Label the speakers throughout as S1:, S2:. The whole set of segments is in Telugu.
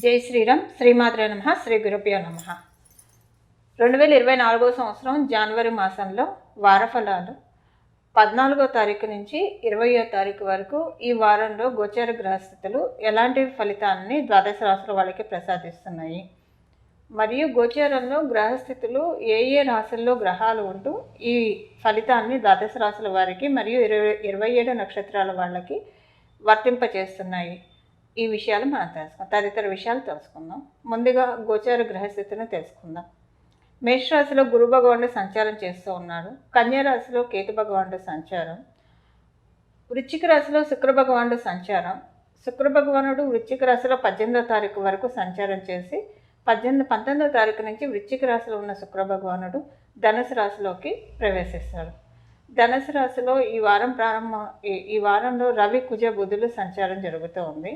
S1: జై శ్రీరామ్. శ్రీమాత్రే నమః. శ్రీ గురుభ్యో నమః. 2024 సంవత్సరం జనవరి మాసంలో వారఫలాలు 14వ తారీఖు నుంచి 20వ తారీఖు వరకు ఈ వారంలో గోచర గ్రహస్థితులు ఎలాంటి ఫలితాన్ని ద్వాదశ రాశుల వాళ్ళకి ప్రసాదిస్తున్నాయి, మరియు గోచరంలో గ్రహస్థితులు ఏ రాశుల్లో గ్రహాలు ఉంటూ ఈ ఫలితాన్ని ద్వాదశ రాశుల వారికి మరియు 27 నక్షత్రాల వాళ్ళకి వర్తింపచేస్తున్నాయి. ఈ విషయాలు మనం తెలుసుకుందాం. తదితర విషయాలు తెలుసుకుందాం. ముందుగా గోచార గ్రహస్థితిని తెలుసుకుందాం. మేషరాశిలో గురు భగవానుడు సంచారం చేస్తూ ఉన్నాడు. కన్యా రాశిలో కేతు భగవానుడు సంచారం. వృశ్చిక రాశిలో శుక్ర భగవానుడు సంచారం. శుక్ర భగవానుడు వృశ్చిక రాశిలో 18వ తారీఖు వరకు సంచారం చేసి 19వ తారీఖు నుంచి వృశ్చిక రాశిలో ఉన్న శుక్ర భగవానుడు ధనుసు రాశిలోకి ప్రవేశిస్తాడు. ధనుసు రాశిలో ఈ వారంలో రవి కుజ బుధులు సంచారం జరుగుతూ ఉంది.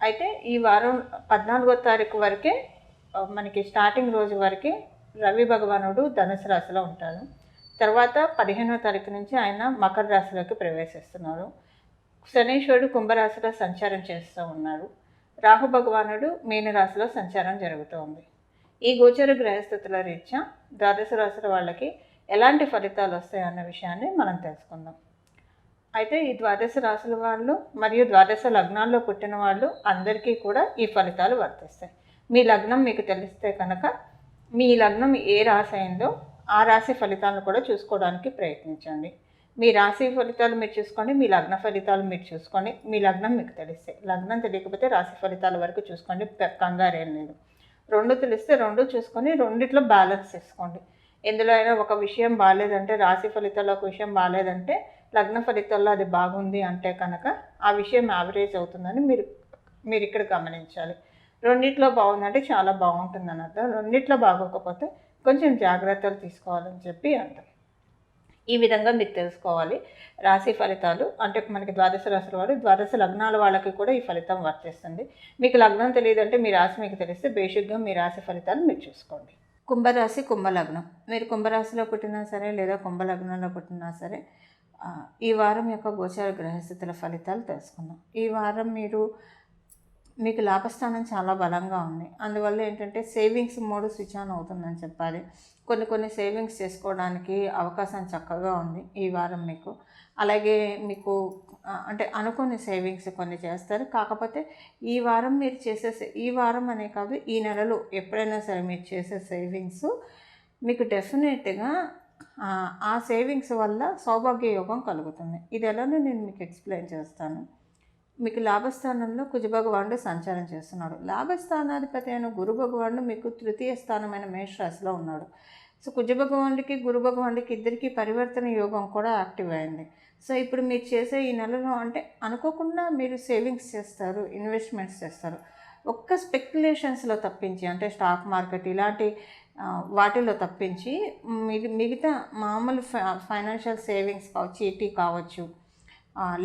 S1: అయితే ఈ వారం 14వ తారీఖు వరకే మనకి స్టార్టింగ్ రోజు వరకే రవి భగవానుడు ధనుసు రాశిలో ఉంటాడు. తర్వాత 15వ తారీఖు నుంచి ఆయన మకర రాశిలోకి ప్రవేశిస్తున్నారు. శనీశ్వరుడు కుంభరాశిలో సంచారం చేస్తూ ఉన్నారు. రాహు భగవానుడు మీనరాశిలో సంచారం జరుగుతూ ఉంది. ఈ గోచర గ్రహస్థితుల రీత్యా ద్వాదశ రాశుల వాళ్ళకి ఎలాంటి ఫలితాలు వస్తాయన్న విషయాన్ని మనం తెలుసుకుందాం. అయితే ఈ ద్వాదశ రాశుల వాళ్ళు మరియు ద్వాదశ లగ్నాల్లో పుట్టిన వాళ్ళు అందరికీ కూడా ఈ ఫలితాలు వర్తిస్తాయి. మీ లగ్నం మీకు తెలిస్తే కనుక మీ లగ్నం ఏ రాశి అయిందో ఆ రాశి ఫలితాలను కూడా చూసుకోవడానికి ప్రయత్నించండి. మీ రాశి ఫలితాలు మీరు చూసుకోండి, మీ లగ్న ఫలితాలు మీరు చూసుకోండి. మీ లగ్నం మీకు తెలిస్తే, లగ్నం తెలియకపోతే రాశి ఫలితాల వరకు చూసుకోండి, కంగారేం లేదు. రెండు తెలిస్తే రెండు చూసుకొని రెండిట్లో బ్యాలెన్స్ చేసుకోండి. ఎందులో అయినా ఒక విషయం బాగాలేదంటే, రాశి ఫలితాల్లో ఒక విషయం బాగాలేదంటే లగ్న ఫలితాల్లో అది బాగుంది అంటే కనుక ఆ విషయం యావరేజ్ అవుతుందని మీరు ఇక్కడ గమనించాలి. రెండిట్లో బాగుందంటే చాలా బాగుంటుందని అర్థం. రెండిట్లో బాగోకపోతే కొంచెం జాగ్రత్తలు తీసుకోవాలని చెప్పి అంటారు. ఈ విధంగా మీరు తెలుసుకోవాలి. రాశి ఫలితాలు అంటే మనకి ద్వాదశ రాశుల వారు, ద్వాదశ లగ్నాల వాళ్ళకి కూడా ఈ ఫలితం వర్తిస్తుంది. మీకు లగ్నం తెలియదంటే మీ రాశి మీకు తెలిస్తే బేసిక్గా మీ రాశి ఫలితాలు మీరు చూసుకోండి. కుంభరాశి, కుంభలగ్నం. మీరు కుంభరాశిలో పుట్టినా సరే లేదా కుంభలగ్నంలో పుట్టినా సరే ఈ వారం యొక్క గోచార గ్రహస్థితుల ఫలితాలు తెలుసుకుందాం. ఈ వారం మీకు లాభస్థానం చాలా బలంగా ఉంది. అందువల్ల ఏంటంటే సేవింగ్స్ మోడ్ స్విచ్ ఆన్ అవుతుందని చెప్పాలి. కొన్ని సేవింగ్స్ చేసుకోవడానికి అవకాశం చక్కగా ఉంది ఈ వారం మీకు. అలాగే మీకు అంటే అనుకునే సేవింగ్స్ కొన్ని చేస్తారు. కాకపోతే ఈ వారం మీరు ఈ వారం అనే కాదు, ఈ నెలలో ఎప్పుడైనా సరే మీరు చేసే సేవింగ్స్ మీకు డెఫినెట్గా ఆ సేవింగ్స్ వల్ల సౌభాగ్య యోగం కలుగుతుంది. ఇది ఎలానో నేను మీకు ఎక్స్ప్లెయిన్ చేస్తాను. మీకు లాభస్థానంలో కుజ భగవానుడు సంచారం చేస్తున్నాడు. లాభస్థానాధిపతి అయిన గురు భగవానుడు మీకు తృతీయ స్థానమైన మేషరాశిలో ఉన్నాడు. సో కుజ భగవానుడికి గురు భగవానుడికి ఇద్దరికి పరివర్తన యోగం కూడా యాక్టివ్ అయింది. సో ఇప్పుడు మీరు చేసే ఈ నెలలో అంటే అనుకోకుండా మీరు సేవింగ్స్ చేస్తారు, ఇన్వెస్ట్మెంట్స్ చేస్తారు. ఒక్క స్పెక్యులేషన్స్లో తప్పించి అంటే స్టాక్ మార్కెట్ ఇలాంటి వాటిలో తప్పించి మిగతా మామూలు ఫైనాన్షియల్ సేవింగ్స్ కావచ్చు, ఈటీ కావచ్చు,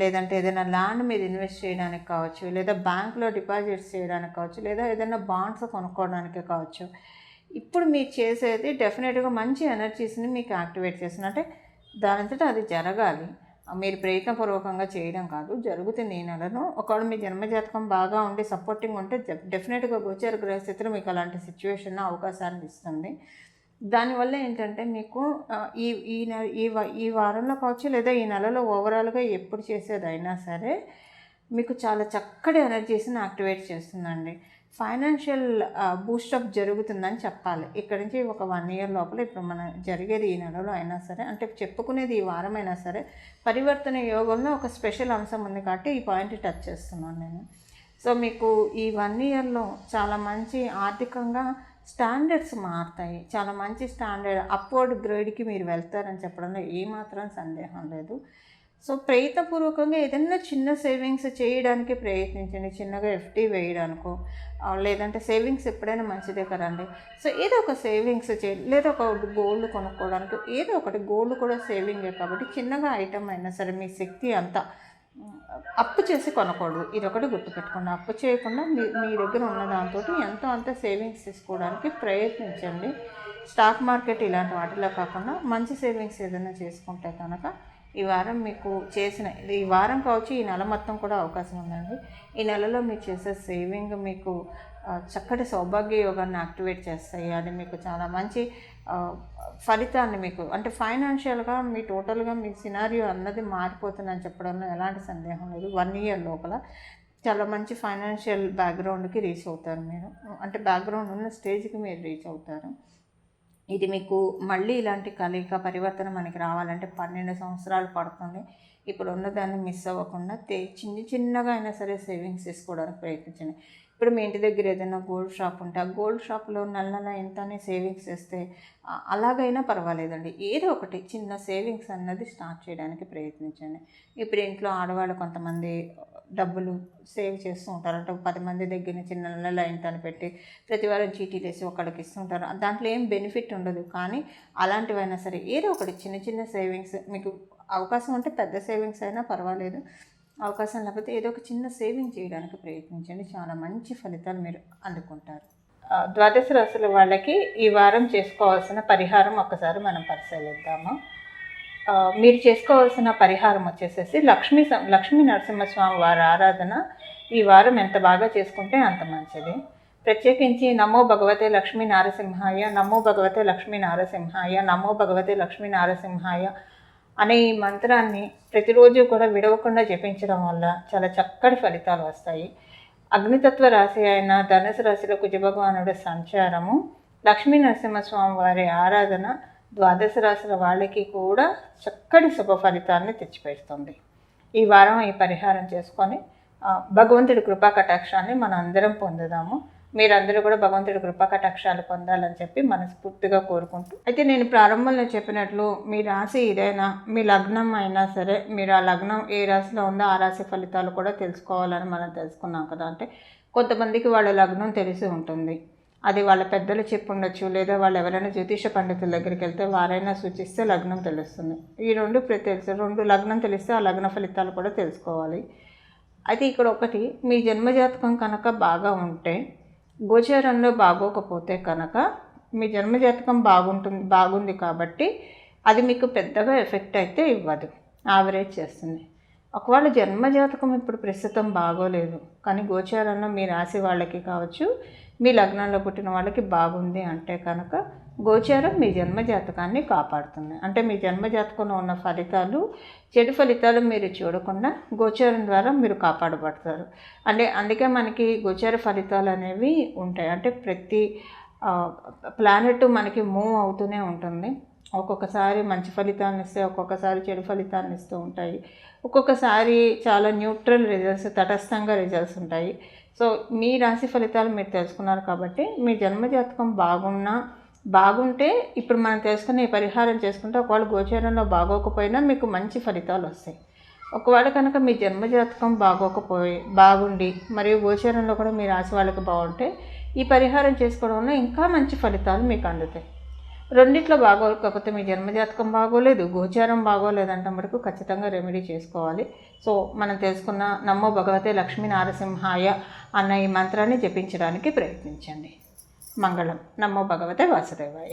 S1: లేదంటే ఏదైనా ల్యాండ్ మీద ఇన్వెస్ట్ చేయడానికి కావచ్చు, లేదా బ్యాంకులో డిపాజిట్స్ చేయడానికి కావచ్చు, లేదా ఏదైనా బాండ్స్ కొనుక్కోవడానికి కావచ్చు, ఇప్పుడు మీరు చేసేది డెఫినెట్గా మంచి ఎనర్జీస్ని మీకు యాక్టివేట్ చేస్తుంది. అంటే దానంతటా అది జరగాలి, మీరు ప్రయత్నపూర్వకంగా చేయడం కాదు, జరుగుతుంది ఈ నెలలో. ఒకవేళ మీ జన్మజాతకం బాగా ఉండి సపోర్టింగ్ ఉంటే డెఫినెట్గా గోచర గ్రహస్థితులు మీకు అలాంటి సిచ్యువేషన్ అవకాశాన్ని ఇస్తుంది. దానివల్ల ఏంటంటే మీకు ఈ వారంలో కావచ్చు లేదా ఈ నెలలో ఓవరాల్గా ఎప్పుడు చేసేదైనా సరే మీకు చాలా చక్కటి ఎనర్జీస్ని యాక్టివేట్ చేస్తుందండి. ఫైనాన్షియల్ బూస్టప్ జరుగుతుందని చెప్పాలి. ఇక్కడి నుంచి ఒక 1 ఇయర్ లోపల ఇప్పుడు మన జరిగేది ఈ నెలలో అయినా సరే, అంటే చెప్పుకునేది ఈ వారం అయినా సరే, పరివర్తన యోగంలో ఒక స్పెషల్ అంశం ఉంది కాబట్టి ఈ పాయింట్ టచ్ చేస్తున్నాను నేను. సో మీకు ఈ 1 ఇయర్లో చాలా మంచి ఆర్థికంగా స్టాండర్డ్స్ మారుతాయి. చాలా మంచి స్టాండర్డ్ అప్వర్డ్ గ్రేడ్కి మీరు వెళ్తారని చెప్పడంలో ఏమాత్రం సందేహం లేదు. సో ప్రయత్నపూర్వకంగా ఏదైనా చిన్న సేవింగ్స్ చేయడానికి ప్రయత్నించండి. చిన్నగా ఎఫ్డి వేయడానికో లేదంటే సేవింగ్స్ ఎప్పుడైనా మంచిదే కదండి. సో ఏదో ఒక సేవింగ్స్ లేదా ఒక గోల్డ్ కొనుక్కోవడానికి ఏదో ఒకటి, గోల్డ్ కూడా సేవింగే కాబట్టి చిన్నగా ఐటమ్ అయినా సరే మీ శక్తి అంతా అప్పు చేసి కొనకూడదు. ఇది ఒకటి గుర్తుపెట్టుకోండి. అప్పు చేయకుండా మీ దగ్గర ఉన్న దాంతో ఎంతో అంత సేవింగ్స్ తీసుకోవడానికి ప్రయత్నించండి. స్టాక్ మార్కెట్ ఇలాంటి వాటిలో కాకుండా మంచి సేవింగ్స్ ఏదైనా చేసుకుంటే కనుక ఈ వారం మీకు చేసిన ఈ వారం కావచ్చు, ఈ నెల మొత్తం కూడా అవకాశం ఉందండి. ఈ నెలలో మీరు చేసే సేవింగ్ మీకు చక్కటి సౌభాగ్య యోగాన్ని యాక్టివేట్ చేస్తాయి. అది మీకు చాలా మంచి ఫలితాన్ని మీకు అంటే ఫైనాన్షియల్గా మీ టోటల్గా మీ సినారియో అన్నది మారిపోతుందని చెప్పడంలో ఎలాంటి సందేహం లేదు. 1 ఇయర్ లోపల చాలా మంచి ఫైనాన్షియల్ బ్యాక్గ్రౌండ్కి రీచ్ అవుతారు మీరు. అంటే బ్యాక్గ్రౌండ్ ఉన్న స్టేజ్కి మీరు రీచ్ అవుతారు. ఇది మీకు మళ్ళీ ఇలాంటి కలయిక పరివర్తన మనకి రావాలంటే 12 సంవత్సరాలు పడుతుంది. ఇప్పుడు ఉన్నదాన్ని మిస్ అవ్వకుండా చిన్నగా అయినా సరే సేవింగ్స్ చేసుకోవడానికి ప్రయత్నించండి. ఇప్పుడు మీ ఇంటి దగ్గర ఏదైనా గోల్డ్ షాప్ ఉంటే ఆ గోల్డ్ షాప్లో నెల ఎంత అని సేవింగ్స్ చేస్తే అలాగైనా పర్వాలేదండి. ఏదో ఒకటి చిన్న సేవింగ్స్ అన్నది స్టార్ట్ చేయడానికి ప్రయత్నించండి. ఇప్పుడు ఇంట్లో ఆడవాళ్ళు కొంతమంది డబ్బులు సేవ్ చేస్తూ ఉంటారు. అంటే 10 మంది దగ్గర నుంచి నెల ఇంత అని పెట్టి ప్రతి వారం చీటీలు వేసి ఒకళ్ళకి ఇస్తుంటారు. దాంట్లో ఏం బెనిఫిట్ ఉండదు. కానీ అలాంటివైనా సరే ఏదో ఒకటి చిన్న సేవింగ్స్ మీకు అవకాశం ఉంటే పెద్ద సేవింగ్స్ అయినా పర్వాలేదు. అవకాశం లేకపోతే ఏదో ఒక చిన్న సేవింగ్ చేయడానికి ప్రయత్నించండి. చాలా మంచి ఫలితాలు మీరు అందుకుంటారు. ద్వాదశ రాశుల వాళ్ళకి ఈ వారం చేసుకోవాల్సిన పరిహారం ఒక్కసారి మనం పరిశీలిద్దాము. మీరు చేసుకోవాల్సిన పరిహారం వచ్చేసేసి లక్ష్మీ నరసింహస్వామి వారి ఆరాధన ఈ వారం ఎంత బాగా చేసుకుంటే అంత మంచిది. ప్రత్యేకించి నమో భగవతే లక్ష్మీ నారసింహాయ, నమో భగవతే లక్ష్మీ నారసింహాయ, నమో భగవతే లక్ష్మీ నారసింహాయ అనే ఈ మంత్రాన్ని ప్రతిరోజు కూడా విడవకుండా జపించడం వల్ల చాలా చక్కటి ఫలితాలు వస్తాయి. అగ్నితత్వ రాశి అయిన ధనుసు రాశిలో కుజభగవానుడి సంచారము, లక్ష్మీ నరసింహస్వామి వారి ఆరాధన ద్వాదశ రాశుల వాళ్ళకి కూడా చక్కటి శుభ ఫలితాన్ని తెచ్చిపెడుతుంది. ఈ వారం ఈ పరిహారం చేసుకొని భగవంతుడి కృపా కటాక్షాన్ని మనం అందరం పొందుదాము. మీరందరూ కూడా భగవంతుడి కృపా కటాక్షాలు పొందాలని చెప్పి మనస్ఫూర్తిగా కోరుకుంటూ, అయితే నేను ప్రారంభంలో చెప్పినట్లు మీ రాశి ఏదైనా, మీ లగ్నం అయినా సరే, మీరు ఆ లగ్నం ఏ రాశిలో ఉందో ఆ రాశి ఫలితాలు కూడా తెలుసుకోవాలని మనం తెలుసుకున్నాం కదా. అంటే కొంతమందికి వాళ్ళ లగ్నం తెలిసి ఉంటుంది, అది వాళ్ళ పెద్దలు చెప్పి ఉండొచ్చు, లేదా వాళ్ళు ఎవరైనా జ్యోతిష పండితుల దగ్గరికి వెళ్తే వారైనా సూచిస్తే లగ్నం తెలుస్తుంది. ఈ రెండు లగ్నం తెలిస్తే ఆ లగ్న ఫలితాలు కూడా తెలుసుకోవాలి. అయితే ఇక్కడ ఒకటి, మీ జన్మజాతకం కనుక బాగా ఉంటే, గోచారంలో బాగోకపోతే కనుక మీ జన్మజాతకం బాగుంది కాబట్టి అది మీకు పెద్దగా ఎఫెక్ట్ అయితే ఇవ్వదు, యావరేజ్ చేస్తుంది. ఒకవేళ జన్మజాతకం ఇప్పుడు ప్రస్తుతం బాగోలేదు కానీ గోచారంలో మీ రాశి వాళ్ళకి కావచ్చు, మీ లగ్నంలో పుట్టిన వాళ్ళకి బాగుంది అంటే కనుక గోచారం మీ జన్మజాతకాన్ని కాపాడుతుంది. అంటే మీ జన్మజాతకంలో ఉన్న ఫలితాలు, చెడు ఫలితాలు మీరు చూడకుండా గోచారం ద్వారా మీరు కాపాడబడతారు. అందుకే మనకి గోచార ఫలితాలు అనేవి ఉంటాయి. అంటే ప్రతి ప్లానెట్ మనకి మూవ్ అవుతూనే ఉంటుంది. ఒక్కొక్కసారి మంచి ఫలితాలను ఇస్తే, ఒక్కొక్కసారి చెడు ఫలితాలను ఇస్తూ ఉంటాయి. ఒక్కొక్కసారి చాలా న్యూట్రల్ రిజల్ట్స్, తటస్థంగా రిజల్ట్స్ ఉంటాయి. సో మీ రాశి ఫలితాలు మీరు తెలుసుకున్నారు కాబట్టి మీ జన్మజాతకం బాగుంటే ఇప్పుడు మనం తెలుసుకునే పరిహారం చేసుకుంటే ఒకవేళ గోచారంలో బాగోకపోయినా మీకు మంచి ఫలితాలు వస్తాయి. ఒకవేళ కనుక మీ జన్మజాతకం బాగుండి మరియు గోచారంలో కూడా మీ రాశి వాళ్ళకి బాగుంటే ఈ పరిహారం చేసుకోవడం వల్ల ఇంకా మంచి ఫలితాలు మీకు అందుతాయి. రెండిట్లో బాగోకపోతే, మీ జన్మజాతకం బాగోలేదు, గోచారం బాగోలేదంటే మటుకు ఖచ్చితంగా రెమెడీ చేసుకోవాలి. సో మనం తెలుసుకున్న నమో భగవతే లక్ష్మీ నారసింహాయ అన్న ఈ మంత్రాన్ని జపించడానికి ప్రయత్నించండి. మంగళం. నమో భగవతే వాసుదేవాయ.